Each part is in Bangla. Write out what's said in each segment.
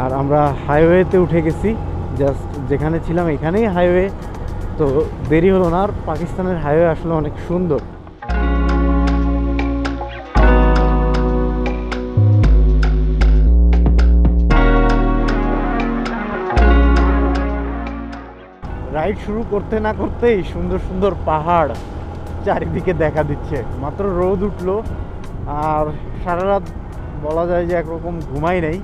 আর আমরা হাইওয়েতে উঠে গেছি, জাস্ট যেখানে ছিলাম এখানেই হাইওয়ে, তো দেরি হলো না। আর পাকিস্তানের হাইওয়ে আসলে অনেক সুন্দর। রাইড শুরু করতে না করতেই সুন্দর সুন্দর পাহাড় চারিদিকে দেখা দিচ্ছে। মাত্র রোদ উঠলো আর সারা রাত বলা যায় যে একরকম ঘুমাই নেই,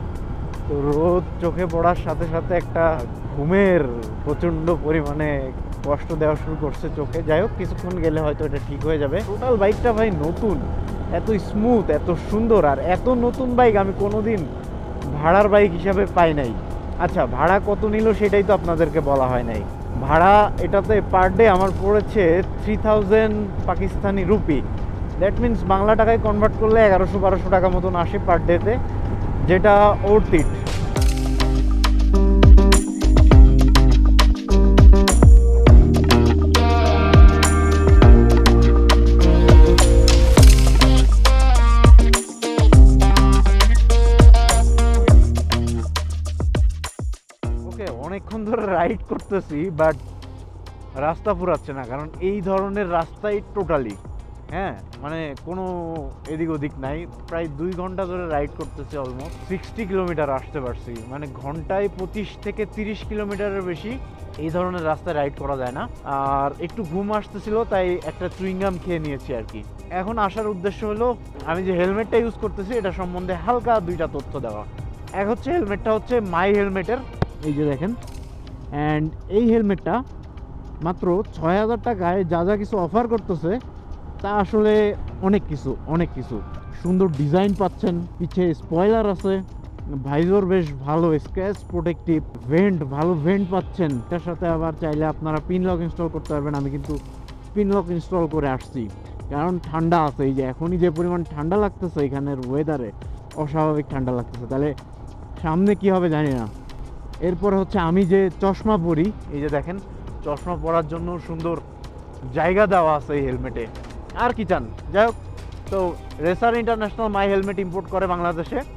তো রোদ চোখে পড়ার সাথে সাথে একটা ঘুমের প্রচণ্ড পরিমাণে কষ্ট দেওয়া শুরু করছে চোখে। যাই হোক, কিছুক্ষণ গেলে হয়তো এটা ঠিক হয়ে যাবে। টোটাল বাইকটা ভাই নতুন, এত স্মুথ, এত সুন্দর। আর এত নতুন বাইক আমি কোনোদিন ভাড়ার বাইক হিসাবে পাই নাই। আচ্ছা, ভাড়া কত নিল সেটাই তো আপনাদেরকে বলা হয় নাই। ভাড়া এটাতে পার ডে আমার পড়েছে 3000 Pakistani rupee. That means Bangla টাকায় কনভার্ট করলে 1100-1200 টাকা মতন আসে পার ডেতে, যেটা ওর্থ ইট। ওকে, অনেকক্ষণ ধরে রাইড করতেছি বাট রাস্তা ফুরাচ্ছে না, কারণ এই ধরনের রাস্তাই টোটালি, হ্যাঁ, মানে কোনো এদিক ওদিক নাই। প্রায় 2 ঘন্টা ধরে রাইড করতেছি, অলমোস্ট 60 কিলোমিটার আসতে পারছি। মানে ঘন্টায় 25 থেকে 30 কিলোমিটারের বেশি এই ধরনের রাস্তায় রাইড করা যায় না। আর একটু ঘুম আসতেছিল, তাই একটা চুইংগাম খেয়ে নিয়েছি আর কি। এখন আসার উদ্দেশ্য হলো আমি যে হেলমেটটা ইউজ করতেছি এটা সম্বন্ধে হালকা 2টা তথ্য দেওয়া। এক হচ্ছে হেলমেটটা হচ্ছে মাই হেলমেটের, এই যে দেখেন। অ্যান্ড এই হেলমেটটা মাত্র 6000 টাকায় যা যা কিছু অফার করতেছে তা আসলে অনেক কিছু, অনেক কিছু। সুন্দর ডিজাইন পাচ্ছেন, পিছে স্পয়লার আছে, ভাইজর বেশ ভালো, স্ক্র্যাচ প্রোটেক্টিভ, ভেন্ট ভালো ভেন্ট পাচ্ছেন। তার সাথে আবার চাইলে আপনারা পিন লক ইনস্টল করতে পারবেন। আমি কিন্তু পিন লক ইনস্টল করে আসছি, কারণ ঠান্ডা আছে। এই যে এখনই যে পরিমাণ ঠান্ডা লাগতেছে এখানের ওয়েদারে, অস্বাভাবিক ঠান্ডা লাগতেছে, তাহলে সামনে কি হবে জানি না। এরপরে হচ্ছে আমি যে চশমা পরি, এই যে দেখেন, চশমা পরার জন্য সুন্দর জায়গা দেওয়া আছে এই হেলমেটে। আর কি চান? যাই হোক, তো রেসার ইন্টারন্যাশনাল মাই হেলমেট ইম্পোর্ট করে বাংলাদেশে।